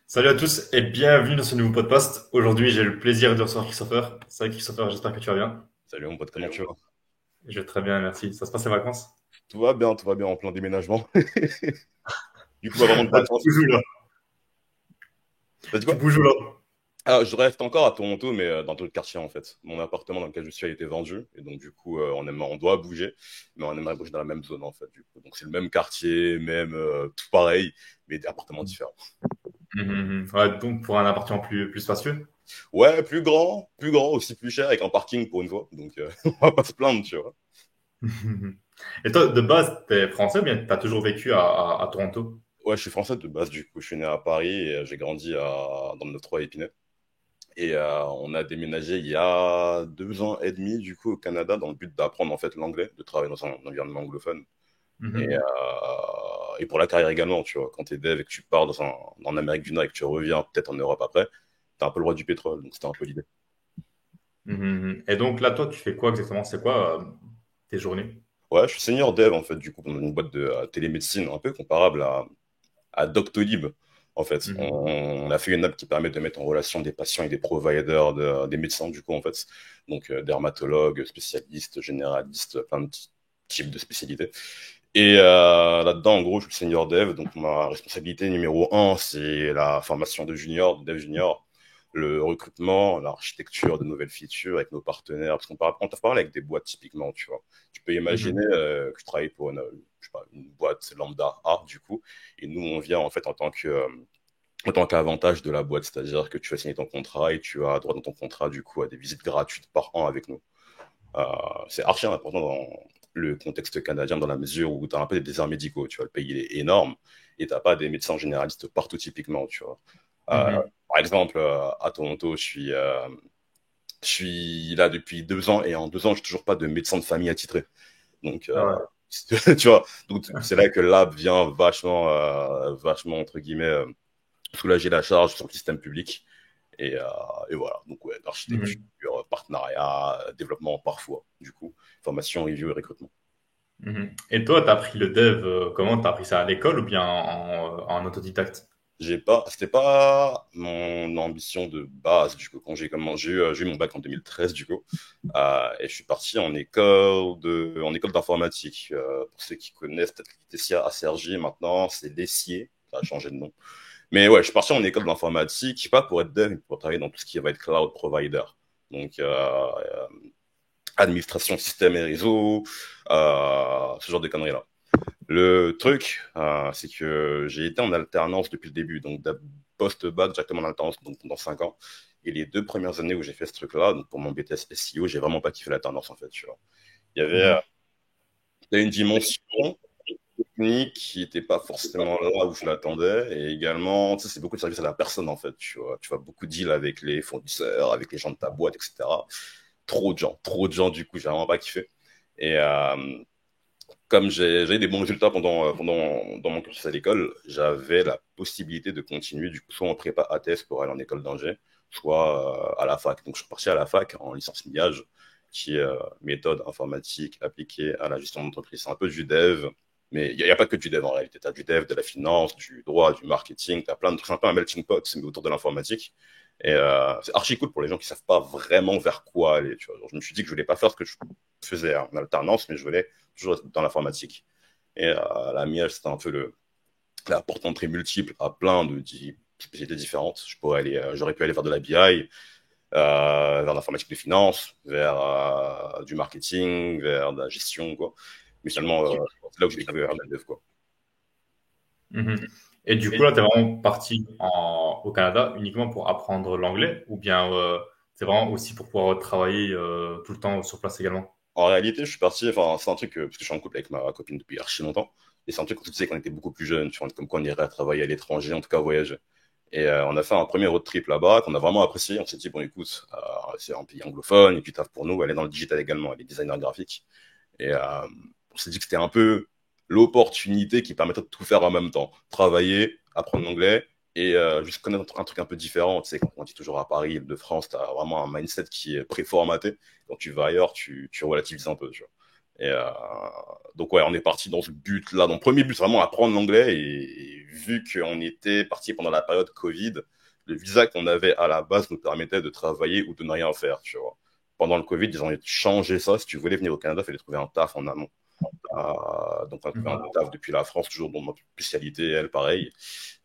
Salut à tous et bienvenue dans ce nouveau podcast. Aujourd'hui, j'ai le plaisir de recevoir Christopher. Salut Christopher, j'espère que tu vas bien. Salut mon pote, comment tu vas? Je vais très bien, merci. Ça se passe les vacances? Tout va bien en plein déménagement. Du coup, pas vraiment de Ah, tu vacances. bouges où là? T'as dit Tu quoi? bouges où là? Ah, je reste encore à Toronto, mais dans d'autres quartiers en fait. Mon appartement dans lequel je suis a été vendu, et donc du coup, on doit bouger, mais on aimerait bouger dans la même zone en fait. Du coup. Donc c'est le même quartier, même tout pareil, mais des appartements différents. Ouais, donc pour un appartement plus spacieux. Ouais, plus grand, aussi plus cher, avec un parking pour une fois. Donc on va pas se plaindre, tu vois. Et toi, de base, t'es français ou bien t'as toujours vécu à Toronto? Ouais, je suis français de base, du coup, je suis né à Paris et j'ai grandi dans le 9-3 Épinay. Et on a déménagé il y a 2 ans et demi, du coup, au Canada, dans le but d'apprendre en fait l'anglais, de travailler dans un environnement anglophone. Et pour la carrière également, tu vois, quand t'es dev et que tu pars en Amérique du Nord et que tu reviens peut-être en Europe après, t'as un peu le roi du pétrole, donc c'était un peu l'idée. Et donc là, toi, tu fais quoi exactement? C'est quoi tes journées? Ouais, je suis senior dev en fait, du coup, dans une boîte de télémédecine un peu comparable à Doctolib. En fait, Mhm. on a fait une app qui permet de mettre en relation des patients et des providers, des médecins, du coup, en fait. Donc, dermatologues, spécialistes, généralistes, plein de types de spécialités. Et là-dedans, en gros, je suis senior dev. Donc, ma responsabilité numéro un, c'est la formation de junior, de dev junior, le recrutement, l'architecture de nouvelles features avec nos partenaires. Parce on t'a parlé avec des boîtes typiquement, tu vois. Tu peux imaginer Mhm. que je travaille pour je sais pas, une boîte lambda A, du coup. Et nous, on vient en fait en tant qu'avantage de la boîte, c'est-à-dire que tu vas signer ton contrat et tu as droit dans ton contrat, du coup, à des visites gratuites par an avec nous. Euh, c'est archi important dans le contexte canadien, dans la mesure où tu as un peu des déserts médicaux, tu vois, le pays il est énorme et t'as pas des médecins généralistes partout typiquement, tu vois. Euh, Mhm. Par exemple, à Toronto, je suis là depuis 2 ans et en 2 ans, j'ai toujours pas de médecin de famille attitré. Donc, Ah ouais. tu vois, donc c'est là que l'app vient vachement entre guillemets, soulager la charge sur le système public. Et, euh, et voilà, donc ouais, architecture, Mhm. partenariat, développement parfois, du coup, formation, review et recrutement. Et toi, t'as appris le dev, comment? T'as appris ça à l'école ou bien en autodidacte? C'était pas mon ambition de base, du coup, quand j'ai eu mon bac en 2013, du coup, et je suis parti en école d'informatique. Pour ceux qui connaissent peut-être l'ITESIA à Cergy, maintenant, c'est l'ESSIE, ça a changé de nom. Mais ouais, je suis parti en école d'informatique, pas pour être dev, mais pour travailler dans tout ce qui va être cloud provider. Donc, administration système et réseau, ce genre de conneries-là. Le truc, c'est que j'ai été en alternance depuis le début, donc post-bac directement en alternance donc pendant 5 ans. Et les 2 premières années où j'ai fait ce truc-là, donc pour mon BTS SEO, j'ai vraiment pas kiffé l'alternance en fait, tu vois. Il y avait, Mhm. il y a une dimension technique qui était pas forcément là où je l'attendais, et également, tu sais, c'est beaucoup de service à la personne en fait, tu vois. Tu vas beaucoup deal avec les fournisseurs, avec les gens de ta boîte, etc. Trop de gens, du coup, j'ai vraiment pas kiffé. Et comme j'ai eu des bons résultats dans mon cursus à l'école, j'avais la possibilité de continuer du coup soit en prépa ATS pour aller en école d'ingé, soit à la fac. Donc je suis parti à la fac en licence MIAGE, qui est méthode informatique appliquée à la gestion d'entreprise. C'est un peu du dev, mais il y a pas que du dev en réalité. Tu as du dev, de la finance, du droit, du marketing, tu as plein de trucs, c'est un peu un melting pot, mais autour de l'informatique. Et c'est archi cool pour les gens qui savent pas vraiment vers quoi aller. Tu vois. Genre, je me suis dit que je voulais pas faire ce que je faisais en alternance, mais je voulais toujours dans l'informatique. Et la MIA, c'était un peu la porte d'entrée multiple à plein de spécialités différentes. J'aurais pu aller vers de la BI, vers l'informatique de finance, vers du marketing, vers de la gestion, quoi. Mais finalement, c'est là où j'ai découvert la dev, quoi. Mhm. Et du coup, là, tu es vraiment parti au Canada uniquement pour apprendre l'anglais ou bien c'est vraiment aussi pour pouvoir travailler tout le temps sur place également? En réalité, je suis parti, enfin, c'est un truc, parce que je suis en couple avec ma copine depuis archi longtemps, et c'est un truc qu'on se disait quand on était beaucoup plus jeune, tu vois, comme quoi on irait travailler à l'étranger, en tout cas voyager. Et on a fait un premier road trip là-bas qu'on a vraiment apprécié. On s'est dit, bon, écoute, c'est un pays anglophone, et puis taf pour nous, elle est dans le digital également, elle est designer graphique. Et on s'est dit que c'était un peu l'opportunité qui permettait de tout faire en même temps. Travailler, apprendre l'anglais et juste connaître un truc un peu différent. Tu sais, quand on dit toujours à Paris, Île-de-France, tu as vraiment un mindset qui est préformaté. Quand tu vas ailleurs, tu relativises un peu, tu vois. Et donc ouais, on est parti dans ce but-là. Donc premier but, vraiment apprendre l'anglais. Et vu qu'on était parti pendant la période Covid, le visa qu'on avait à la base nous permettait de travailler ou de ne rien faire, tu vois. Pendant le Covid, ils ont changé ça. Si tu voulais venir au Canada, il fallait trouver un taf en amont. Donc on a trouvé un Mhm. taf depuis la France, toujours dans notre spécialité, elle, pareil.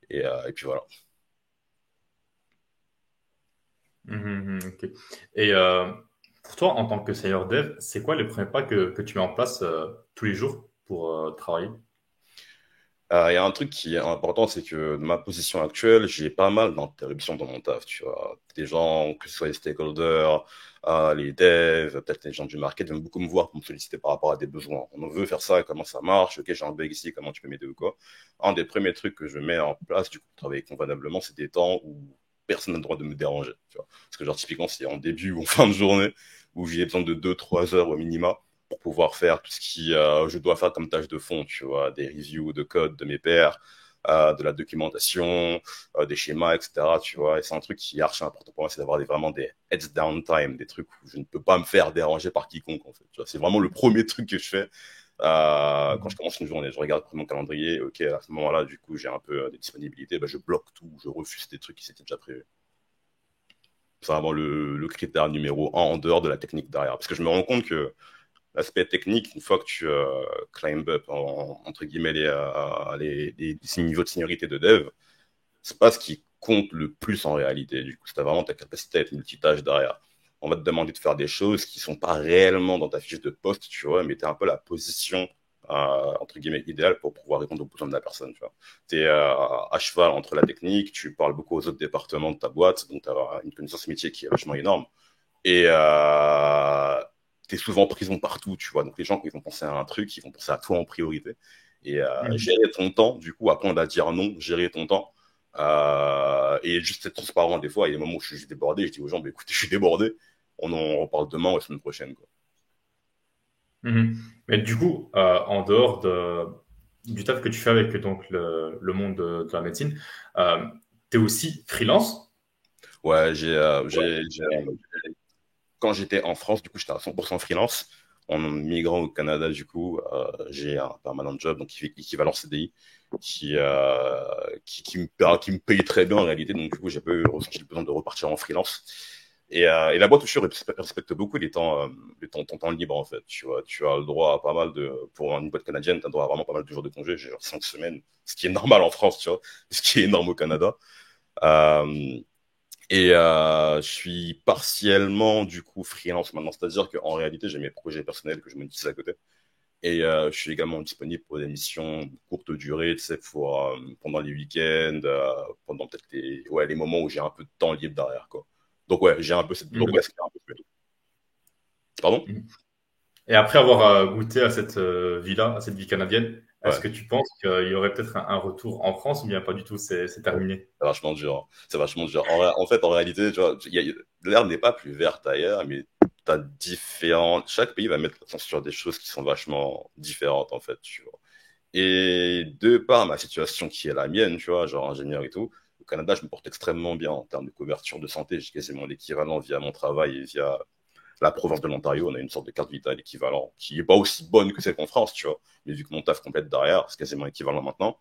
Et puis voilà. Ok. Et pour toi, en tant que senior dev, c'est quoi les premiers pas que tu mets en place tous les jours pour travailler? Il y a un truc qui est important, c'est que dans ma position actuelle, j'ai pas mal d'interruptions dans mon taf, tu vois. Des gens, que ce soit les stakeholders, les devs, peut-être les gens du market, viennent beaucoup me voir pour me solliciter par rapport à des besoins. On veut faire ça, comment ça marche, ok, j'ai un bug ici, comment tu peux m'aider ou quoi. Un des premiers trucs que je mets en place, du coup, pour travailler convenablement, c'est des temps où personne n'a le droit de me déranger, tu vois. Parce que genre, typiquement, c'est en début ou en fin de journée, où j'ai besoin de 2-3 heures au minima pour pouvoir faire tout ce qui je dois faire comme tâche de fond, tu vois, des reviews de code de mes pairs, de la documentation, des schémas, etc. Tu vois, et c'est un truc qui est archi important pour moi, c'est d'avoir vraiment des heads down time, des trucs où je ne peux pas me faire déranger par quiconque, en fait. Tu vois, c'est vraiment le premier truc que je fais quand je commence une journée. Je regarde mon calendrier, ok, à ce moment-là, du coup, j'ai un peu de disponibilité, bah, je bloque tout, je refuse des trucs qui s'étaient déjà prévus. C'est vraiment le critère numéro un en dehors de la technique derrière. Parce que je me rends compte que l'aspect technique, une fois que tu climb up entre guillemets les niveaux de seniorité de dev, c'est pas ce qui compte le plus en réalité. Du coup, c'est vraiment ta capacité à être multitâche derrière. On va te demander de faire des choses qui sont pas réellement dans ta fiche de poste, tu vois, mais tu un peu la position entre guillemets idéale pour pouvoir répondre aux besoins de la personne, tu vois. Tu es à cheval entre la technique, tu parles beaucoup aux autres départements de ta boîte, donc tu as une connaissance métier qui est vachement énorme. Et t'es souvent en prison partout, tu vois. Donc les gens, quand ils vont penser à un truc, ils vont penser à toi en priorité. Et Mhm. gérer ton temps, du coup, apprendre à dire non, gérer ton temps. Et juste être transparent des fois. Il y a des moments où je suis débordé, je dis aux gens, bah, écoutez, je suis débordé. On en reparle demain ou la semaine prochaine, quoi. Mhm. Mais du coup, en dehors du taf que tu fais avec donc le monde de la médecine, tu es aussi freelance? Ouais, quand j'étais en France, du coup, j'étais à 100% freelance. En migrant au Canada, du coup, j'ai un permanent job, donc équivalent CDI, qui me paye très bien en réalité. Donc, du coup, j'ai peu ressenti le besoin de repartir en freelance. Et la boîte où je suis respecte beaucoup ton temps libre, en fait. Tu vois, tu as le droit à pas mal pour une boîte canadienne, tu as le droit à vraiment pas mal de jours de congé. J'ai genre 5 semaines, ce qui est normal en France, tu vois, ce qui est énorme au Canada. Euh, je suis partiellement du coup freelance maintenant, c'est-à-dire qu'en réalité j'ai mes projets personnels que je monétise à côté. Et je suis également disponible pour des missions de courte durée, tu sais, pendant les week-ends, pendant peut-être les moments où j'ai un peu de temps libre derrière, quoi. Donc ouais, j'ai un peu cette double Mhm. casquette. Pardon? Mhm. Et après avoir goûté à cette vie-là, à cette vie canadienne, est-ce Ouais. que tu penses qu'il y aurait peut-être un retour en France ou bien pas du tout, c'est terminé? C'est vachement dur, hein. C'est vachement dur. En fait, en réalité, tu vois, l'herbe n'est pas plus verte ailleurs, mais t'as différentes. Chaque pays va mettre l'accent sur des choses qui sont vachement différentes, en fait, tu vois. Et de par ma situation qui est la mienne, tu vois, genre ingénieur et tout, au Canada, je me porte extrêmement bien en termes de couverture de santé. J'ai quasiment l'équivalent via mon travail et via la province de l'Ontario. On a une sorte de carte vitale équivalent qui est pas aussi bonne que celle qu'en France, tu vois. Mais vu que mon taf complète derrière, c'est quasiment équivalent maintenant.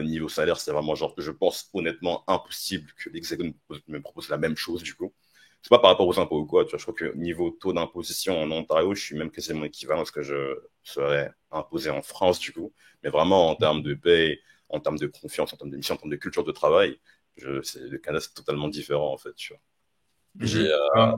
Niveau salaire, c'est vraiment genre, je pense honnêtement impossible que l'Hexagone me propose la même chose du coup. C'est pas par rapport aux impôts ou quoi, tu vois, je crois que niveau taux d'imposition en Ontario, je suis même quasiment équivalent à ce que je serais imposé en France du coup. Mais vraiment en termes de paye, en termes de confiance, en termes de mission, en termes de culture de travail, le Canada c'est totalement différent en fait, tu vois. J'ai Mhm. Ah.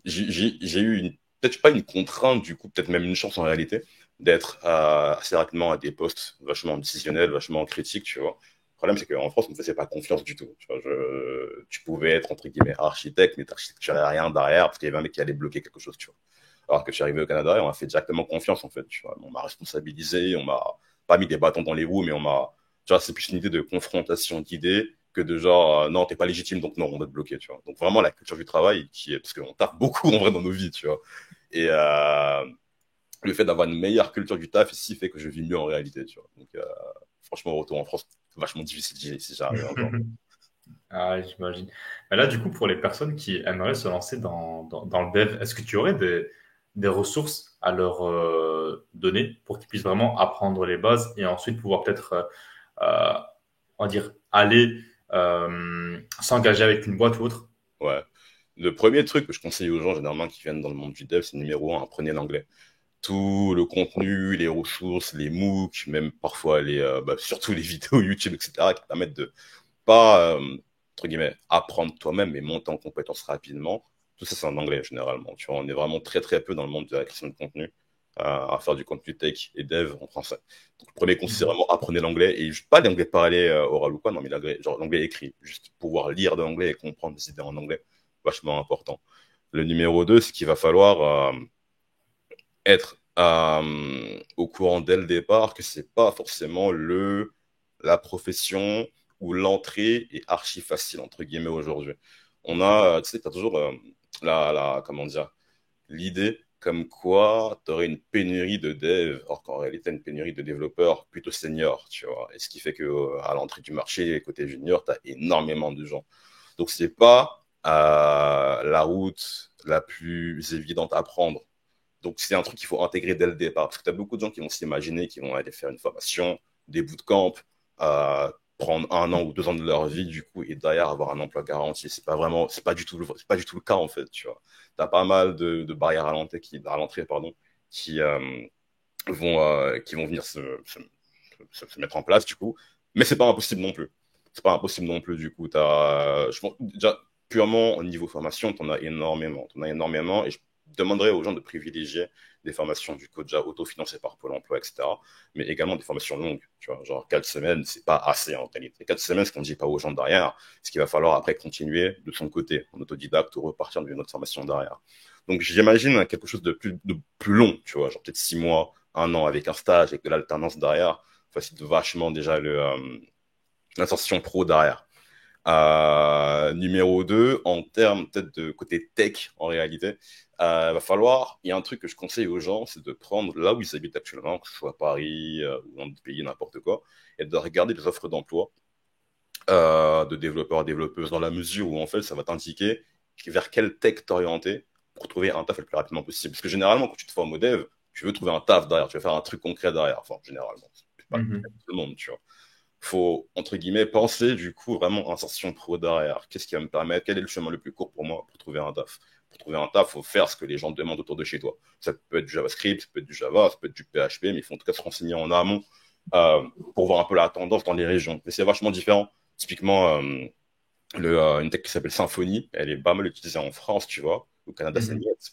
j'ai eu peut-être pas une contrainte, du coup, peut-être même une chance en réalité, d'être assez rapidement à des postes vachement décisionnels, vachement critiques, tu vois. Le problème, c'est qu'en France, on ne faisait pas confiance du tout. Tu vois, tu pouvais être, entre guillemets, architecte, mais tu n'avais rien derrière parce qu'il y avait un mec qui allait bloquer quelque chose, tu vois. Alors que je suis arrivé au Canada et on m'a fait directement confiance, en fait, tu vois. On m'a responsabilisé, on m'a pas mis des bâtons dans les roues, mais tu vois, c'est plus une idée de confrontation d'idées que de genre, non, t'es pas légitime, donc non, on va te bloquer, tu vois. Donc vraiment la culture du travail qui est, parce qu'on tape beaucoup en vrai dans nos vies, tu vois. Et le fait d'avoir une meilleure culture du taf ici fait que je vis mieux en réalité, tu vois. Donc franchement, retour en France, vachement difficile si j'arrive encore. Ah, j'imagine. Mais là, du coup, pour les personnes qui aimeraient se lancer dans le dev, est-ce que tu aurais des ressources à leur donner pour qu'ils puissent vraiment apprendre les bases et ensuite pouvoir peut-être, on va dire, aller s'engager avec une boîte ou autre? Ouais. Le premier truc que je conseille aux gens, généralement, qui viennent dans le monde du dev, c'est numéro un, apprenez l'anglais. Tout le contenu, les ressources, les MOOC, même parfois surtout les vidéos YouTube, etc., qui permettent de pas, entre guillemets, apprendre toi-même, mais monter en compétences rapidement. Tout ça, c'est en anglais, généralement. Tu vois, on est vraiment très, très peu dans le monde de la création de contenu, à faire du contenu tech et dev en français. Donc, le premier conseil, c'est Mhm. vraiment apprenez l'anglais, et pas l'anglais parlé oral ou quoi, non, mais l'anglais, genre l'anglais écrit. Juste pouvoir lire de l'anglais et comprendre des idées en anglais, vachement important. Le numéro 2, c'est qu'il va falloir être au courant dès le départ que c'est pas forcément la profession où l'entrée est archi facile, entre guillemets, aujourd'hui. Tu sais, t'as toujours comment dire, l'idée comme quoi tu aurais une pénurie de devs, or qu'en réalité, t'as une pénurie de développeurs plutôt seniors, tu vois. Et ce qui fait que à l'entrée du marché, côté junior, tu as énormément de gens. Donc, c'est pas la route la plus évidente à prendre. Donc, c'est un truc qu'il faut intégrer dès le départ. Parce que tu as beaucoup de gens qui vont s'imaginer qu'ils vont aller faire une formation, des bootcamps, prendre 1 an ou 2 ans de leur vie, du coup, et derrière avoir un emploi garanti. C'est pas du tout c'est pas du tout le cas, en fait, tu vois. Tu as pas mal de barrières à l'entrée, pardon, qui, qui vont venir se mettre en place, du coup. Mais c'est pas impossible non plus. C'est pas impossible non plus, du coup. Je pense, déjà, purement au niveau formation, tu en as énormément. T'en as énormément. Et je demanderais aux gens de privilégier des formations du coup déjà autofinancées par Pôle emploi, etc. Mais également des formations longues. Tu vois, genre 4 semaines, c'est pas assez en réalité. 4 semaines, ce qu'on ne dit pas aux gens derrière, c'est qu'il va falloir après continuer de son côté, en autodidacte ou repartir d'une autre formation derrière. Donc j'imagine quelque chose de plus long, tu vois, genre peut-être 6 mois, 1 an avec un stage, avec de l'alternance derrière, facilite vachement déjà l'insertion pro derrière. Numéro 2, en termes peut-être de côté tech en réalité, il y a un truc que je conseille aux gens, c'est de prendre là où ils habitent actuellement, que ce soit Paris ou dans d'autres pays, n'importe quoi, et de regarder les offres d'emploi de développeurs et développeuses dans la mesure où en fait ça va t'indiquer vers quelle tech t'orienter pour trouver un taf le plus rapidement possible. Parce que généralement, quand tu te formes au dev, tu veux trouver un taf derrière, tu veux faire un truc concret derrière. Enfin, généralement, c'est pas le cas Mhm. de tout le monde, tu vois. Faut, entre guillemets, penser du coup vraiment insertion pro derrière. Qu'est-ce qui va me permettre, quel est le chemin le plus court pour moi pour trouver un taf? Pour trouver un taf, faut faire ce que les gens demandent autour de chez toi. Ça peut être du JavaScript, ça peut être du Java, ça peut être du PHP, mais il faut en tout cas se renseigner en amont euh, pour voir un peu la tendance dans les régions. Mais c'est vachement différent. Typiquement, une tech qui s'appelle Symfony, elle est pas mal utilisée en France, tu vois. Au Canada, c'est Mhm. net.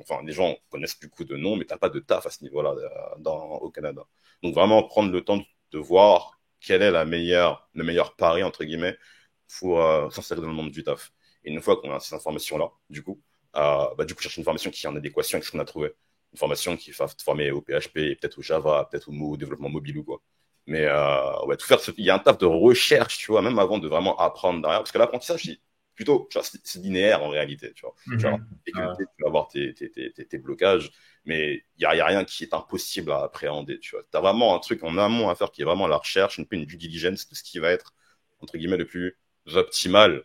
Enfin, les gens connaissent du coup de nom, mais t'as pas de taf à ce niveau-là au Canada. Donc vraiment prendre le temps de voir quel est le meilleur pari entre guillemets pour s'insérer dans le monde du taf. Et une fois qu'on a ces informations-là, du coup, chercher une formation qui est en adéquation avec ce qu'on a trouvé. Une formation qui va te former au PHP, peut-être au Java, peut-être au développement mobile ou quoi. Mais ouais, il y a un taf de recherche, tu vois, même avant de vraiment apprendre derrière. Parce que l'apprentissage, c'est plutôt, tu vois, c'est linéaire en réalité, tu vois. Tu vas avoir Mhm. tes difficultés, tu vas avoir tes blocages, mais il y a rien qui est impossible à appréhender, tu vois. Tu as vraiment un truc en amont à faire qui est vraiment la recherche, un peu une due diligence de ce qui va être, entre guillemets, le plus optimal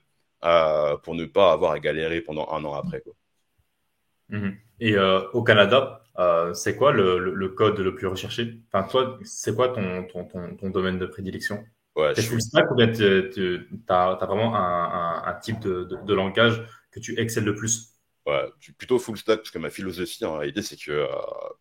pour ne pas avoir à galérer pendant 1 an après, quoi. Mhm. Et au Canada, c'est quoi le code le plus recherché? Enfin, toi, c'est quoi ton domaine de prédilection? Ouais, je T'es full suis stack ou bien t'as vraiment un type de langage que tu excelles le plus? Ouais, je suis plutôt full stack parce que ma philosophie en réalité c'est que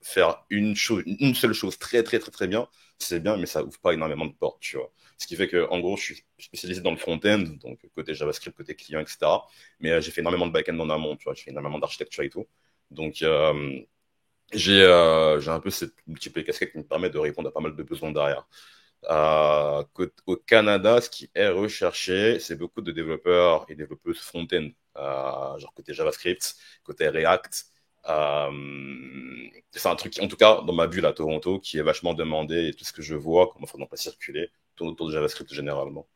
faire une seule chose très très très très bien, c'est bien, mais ça ouvre pas énormément de portes, tu vois. Ce qui fait que en gros, je suis spécialisé dans le front-end, donc côté JavaScript, côté client, etc. Mais j'ai fait énormément de back-end en amont, tu vois, j'ai fait énormément d'architecture et tout. Donc j'ai un peu cette multiple casquette qui me permet de répondre à pas mal de besoins derrière. Au Canada, ce qui est recherché, c'est beaucoup de développeurs et développeuses front-end, genre côté JavaScript, côté React. C'est un truc, en tout cas, dans ma bulle à Toronto, qui est vachement demandé et tout ce que je vois, comme offre d'emploi circuler, tourne autour de JavaScript généralement.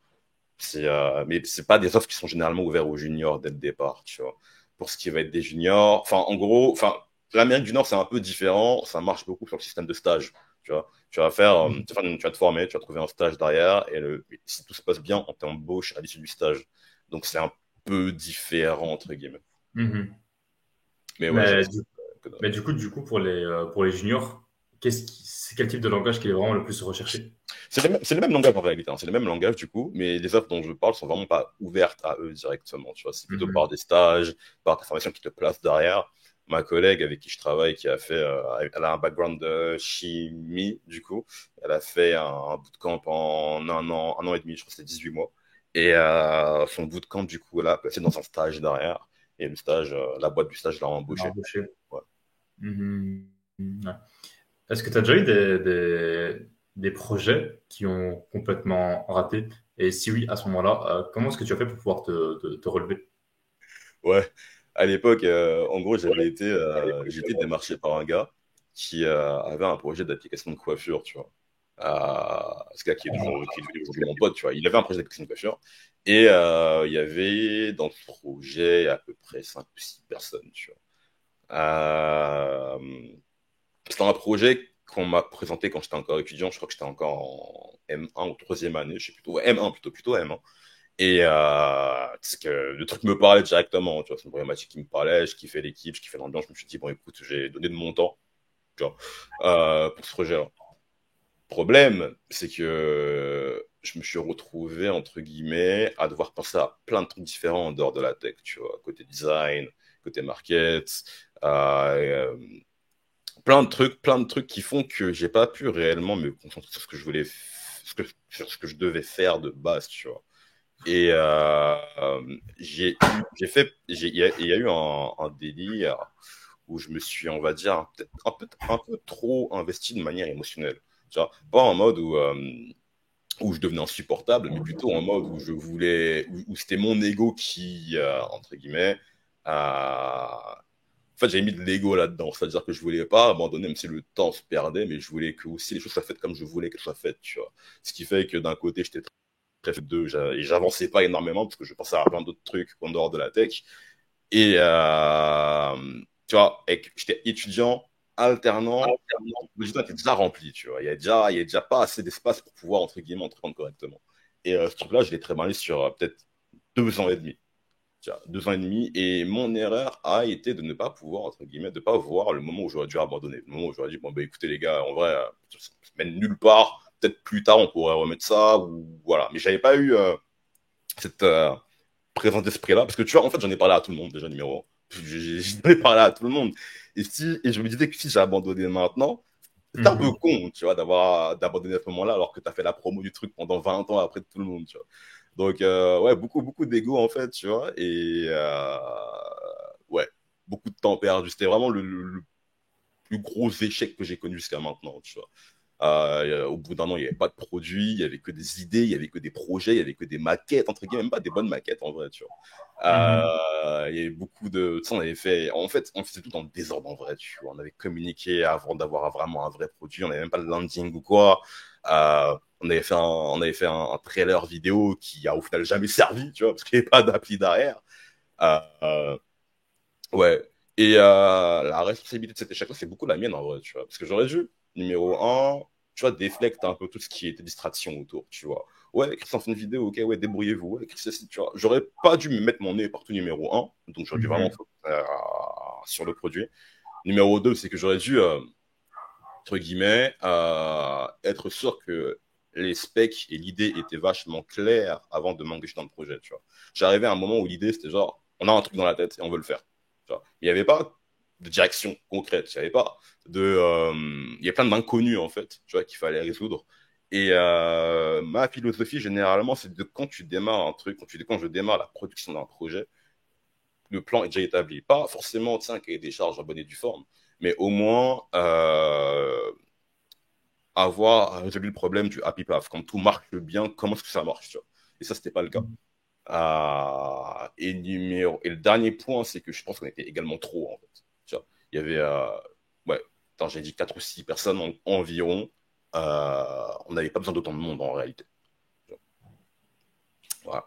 Mais c'est pas des offres qui sont généralement ouvertes aux juniors dès le départ, tu vois. Pour ce qui va être des juniors, enfin, en gros, enfin, l'Amérique du Nord, c'est un peu différent. Ça marche beaucoup sur le système de stage, tu vois. Tu vas te former, tu vas trouver un stage derrière, et si tout se passe bien, on t'embauche à l'issue du stage. Donc, c'est un peu différent, entre guillemets. Mhm. Mais ouais, Mais j'avoue. que dalle. Mais pour les juniors, c'est quel type de langage qui est vraiment le plus recherché? C'est le même langage en réalité, hein. C'est le même langage du coup, mais les offres dont je parle sont vraiment pas ouvertes à eux directement. Tu vois, c'est plutôt par Mhm. des stages, par des formations qui te placent derrière. Ma collègue avec qui je travaille, qui a fait, elle a un background de chimie du coup, elle a fait un bootcamp en un an et demi, je crois que c'était 18 mois. Et son bootcamp du coup, elle a placé dans un stage derrière. Et le stage, la boîte du stage l'a On a embauché. embauché. Ouais. Mhm. Ouais. Est-ce que tu as déjà eu des projets qui ont complètement raté? Et si oui, à ce moment-là, comment est-ce que tu as fait pour pouvoir te relever? Ouais, à l'époque, en gros, j'ai été démarché par un gars qui avait un projet d'application de coiffure, tu vois. Ce gars qui est devenu aujourd'hui mon pote, tu vois. Il avait un projet d'application de coiffure et il y avait dans ce projet à peu près 5 ou 6 personnes, tu vois. Euh, C'était un projet qu'on m'a présenté quand j'étais encore étudiant. Je crois que j'étais encore en M1 ou troisième année, je sais plutôt, ouais, M1 plutôt M1. Et le truc me parlait directement, tu vois, c'est une problématique qui me parlait, je kiffais l'équipe, je kiffais l'ambiance, je me suis dit, bon écoute, j'ai donné de mon temps, tu vois, pour ce projet-là. Problème, c'est que je me suis retrouvé, entre guillemets, à devoir penser à plein de trucs différents en dehors de la tech, tu vois, côté design, côté market, euh, plein de trucs qui font que j'ai pas pu réellement me concentrer sur ce que je voulais, sur ce que je devais faire de base, tu vois. Et il y a eu un délire où je me suis, on va dire, peut-être un peu trop investi de manière émotionnelle. Tu vois, pas en mode où je devenais insupportable, mais plutôt en mode où je voulais, où c'était mon ego qui, entre guillemets, en fait, j'avais mis de l'ego là-dedans. C'est-à-dire que je voulais pas abandonner, même si le temps se perdait, mais je voulais que aussi les choses soient faites comme je voulais qu'elles soient faites, tu vois. Ce qui fait que d'un côté, j'étais très deux, et j'avançais pas énormément parce que je pensais à plein d'autres trucs en dehors de la tech. Et tu vois, j'étais étudiant, alternant, le temps était déjà rempli, tu vois. Il y a déjà pas assez d'espace pour pouvoir, entre guillemets, entreprendre correctement. Et ce truc-là, je l'ai très mal sur peut-être 2 ans et demi. Tu vois, 2 ans et demi. Et mon erreur a été de ne pas pouvoir, entre guillemets, de ne pas voir le moment où j'aurais dû abandonner. Le moment où j'aurais dit, bon, bah écoutez, les gars, en vrai, ça mène nulle part. Peut-être plus tard, on pourrait remettre ça. Ou voilà. Mais j'avais pas eu cette présence d'esprit-là. Parce que tu vois, en fait, j'en ai parlé à tout le monde, déjà, numéro 1. J'en ai parlé à tout le monde. Et je me disais que si j'ai abandonné maintenant, c'est un peu Mhm. con, tu vois, d'abandonner à ce moment-là alors que tu as fait la promo du truc pendant 20 ans après tout le monde, tu vois. Donc, ouais, beaucoup d'ego, en fait, tu vois. Et, ouais, beaucoup de temps perdu. C'était vraiment le plus gros échec que j'ai connu jusqu'à maintenant, tu vois. Au bout d'un an, il n'y avait pas de produit, il n'y avait que des idées, il n'y avait que des projets, il n'y avait que des maquettes, entre guillemets, même pas des bonnes maquettes en vrai, tu vois. Mhm. Il y avait beaucoup de. Tu sais, on avait fait. En fait, on faisait tout dans le désordre en vrai, tu vois. On avait communiqué avant d'avoir vraiment un vrai produit, on n'avait même pas de landing ou quoi. On avait fait un trailer vidéo qui a au final jamais servi, tu vois, parce qu'il n'y avait pas d'appli derrière. Euh, Ouais. Et la responsabilité de cet échec-là, c'est beaucoup la mienne en vrai, tu vois. Parce que j'aurais dû, numéro un, tu vois, déflecte un peu tout ce qui était distraction autour, tu vois. Ouais, Christian fait une vidéo, ok, ouais, débrouillez-vous. Ouais, Christian, tu vois. J'aurais pas dû me mettre mon nez partout numéro un, donc j'aurais dû vraiment Mhm. sur le produit. Numéro 2, c'est que j'aurais dû, entre guillemets, être sûr que les specs et l'idée étaient vachement clairs avant de m'engager dans le projet, tu vois. J'arrivais à un moment où l'idée, c'était genre, on a un truc dans la tête et on veut le faire. Tu vois. Il n'y avait pas de direction concrète, il n'y avait pas il y a plein d'inconnus, en fait, tu vois, qu'il fallait résoudre. Et ma philosophie, généralement, c'est de quand tu démarres un truc, quand je démarre la production d'un projet, le plan est déjà établi. Pas forcément, tiens, qu'il y ait des charges en bonne et due forme, mais au moins avoir résolu le problème du happy path. Quand tout marche bien, comment est-ce que ça marche, tu vois. Et ça, c'était pas le cas. Et le dernier point, c'est que je pense qu'on était également trop, en fait. Tu vois. Il y avait, ouais, attends, j'ai dit 4 ou 6 personnes environ. On n'avait pas besoin d'autant de monde en réalité. Tu vois. Voilà.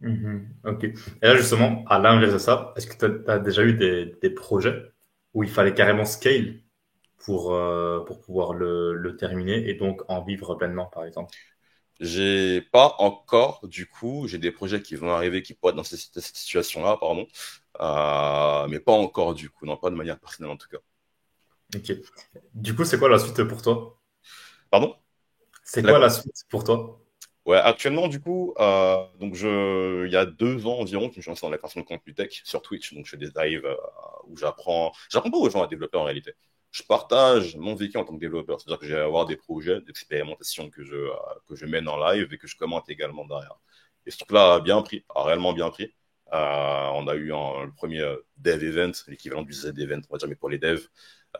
Mhm. Ok. Et là, justement, à l'inverse de ça, est-ce que tu as déjà eu des projets où il fallait carrément scale pour pouvoir le terminer et donc en vivre pleinement, par exemple? J'ai pas encore, du coup, j'ai des projets qui vont arriver qui pourraient être dans cette situation-là, pardon. Mais pas encore, du coup, non, pas de manière personnelle en tout cas. Ok. Du coup, c'est quoi la suite pour toi? Pardon? C'est Là, quoi quoi? la suite pour toi? Ouais, actuellement, du coup, donc il y a 2 ans environ, que je me suis lancé dans la création de contenu tech sur Twitch. Donc, je fais des lives où j'apprends pas aux gens à développer en réalité. Je partage mon vécu en tant que développeur. C'est-à-dire que je vais avoir des projets, des expérimentations que je mène en live et que je commente également derrière. Et ce truc-là a bien pris, a réellement bien pris. On a eu le premier dev event, l'équivalent du Z event, on va dire, mais pour les devs,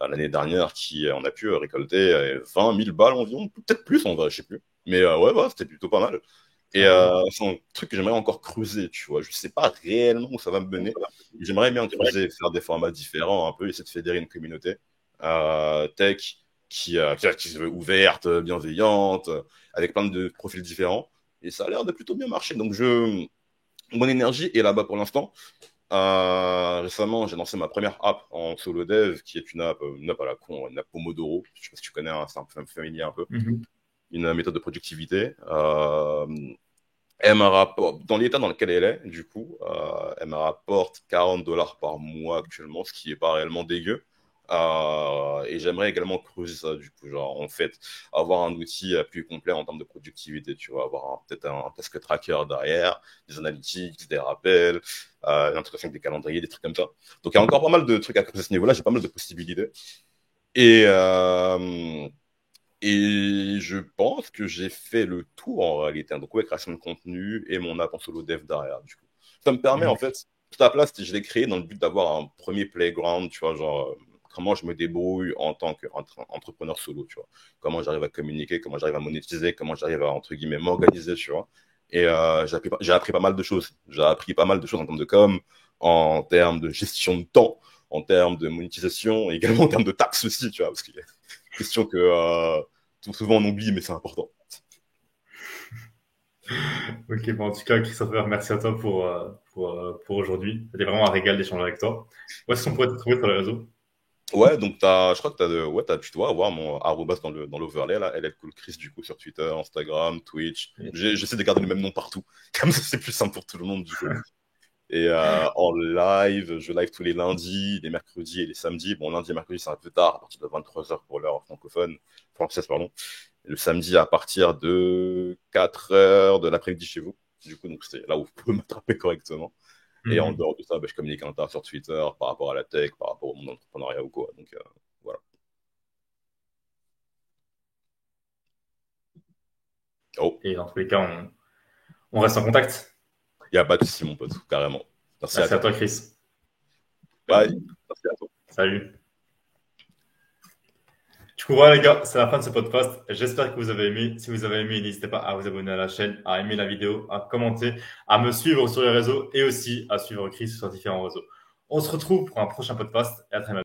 l'année dernière, on a pu récolter 20 000 balles environ, peut-être plus en vrai, je sais plus. Mais ouais, c'était plutôt pas mal. Et Ah, cool. c'est un truc que j'aimerais encore creuser, tu vois. Je sais pas réellement où ça va me mener. J'aimerais bien creuser, faire des formats différents, un peu, essayer de fédérer une communauté tech qui se veut ouverte, bienveillante, avec plein de profils différents. Et ça a l'air de plutôt bien marcher. Donc, mon énergie est là-bas pour l'instant. Récemment, j'ai lancé ma première app en solo dev, qui est une app à la con, une app Pomodoro. Je sais pas si tu connais, hein, c'est un peu familier un peu. Mhm. Une méthode de productivité. Elle me rapporte, dans l'état dans lequel elle est, du coup, elle me rapporte $40 par mois actuellement, ce qui est pas réellement dégueu. Et j'aimerais également creuser ça, du coup, genre, en fait, avoir un outil plus complet en termes de productivité, tu vois, avoir peut-être un task tracker derrière, des analytics, des rappels, une intégration avec des calendriers, des trucs comme ça. Donc, il y a encore pas mal de trucs à creuser à ce niveau-là, j'ai pas mal de possibilités. Et, et je pense que j'ai fait le tour en réalité, hein. Donc, ouais, création de contenu et mon app en solo dev derrière, du coup. Ça me permet, en Mhm. fait, toute la place, je l'ai créé dans le but d'avoir un premier playground, tu vois, genre, comment je me débrouille en tant qu'entrepreneur solo, tu vois. Comment j'arrive à communiquer, comment j'arrive à monétiser, comment j'arrive à, entre guillemets, m'organiser, tu vois. Et j'ai appris pas mal de choses. J'ai appris pas mal de choses en termes de com, en termes de gestion de temps, en termes de monétisation, et également en termes de taxes aussi, tu vois, parce qu'il y a une question que tout souvent on oublie, mais c'est important. Ok, bon, en tout cas, Christopher, merci à toi pour aujourd'hui. C'était vraiment un régal d'échanger avec toi. Où est-ce qu'on pourrait te trouver sur les réseaux? Ouais, donc je crois que ouais, tu dois avoir mon arrobas dans l'overlay, là, elle est cool Chris, du coup, sur Twitter, Instagram, Twitch. J'essaie de garder le même nom partout. Comme ça, c'est plus simple pour tout le monde, du coup. Et en live, je live tous les lundis, les mercredis et les samedis. Bon, lundi et mercredi, c'est un peu tard, à partir de 23h pour l'heure francophone, française, pardon. Et le samedi, à partir de 4h de l'après-midi chez vous. Du coup, donc c'est là où vous pouvez m'attraper correctement. Et en Mhm. dehors de ça, bah, je communique un tas sur Twitter par rapport à la tech, par rapport au monde entrepreneuriat ou quoi. Donc, voilà. Oh, Et dans tous les cas, on reste en contact. il n'y a pas de souci, mon pote, carrément. Merci à Merci à toi. toi, Chris. Bye. Merci à toi. Salut. Du coup, voilà, les gars, c'est la fin de ce podcast. J'espère que vous avez aimé. Si vous avez aimé, n'hésitez pas à vous abonner à la chaîne, à aimer la vidéo, à commenter, à me suivre sur les réseaux et aussi à suivre Chris sur différents réseaux. On se retrouve pour un prochain podcast et à très bientôt.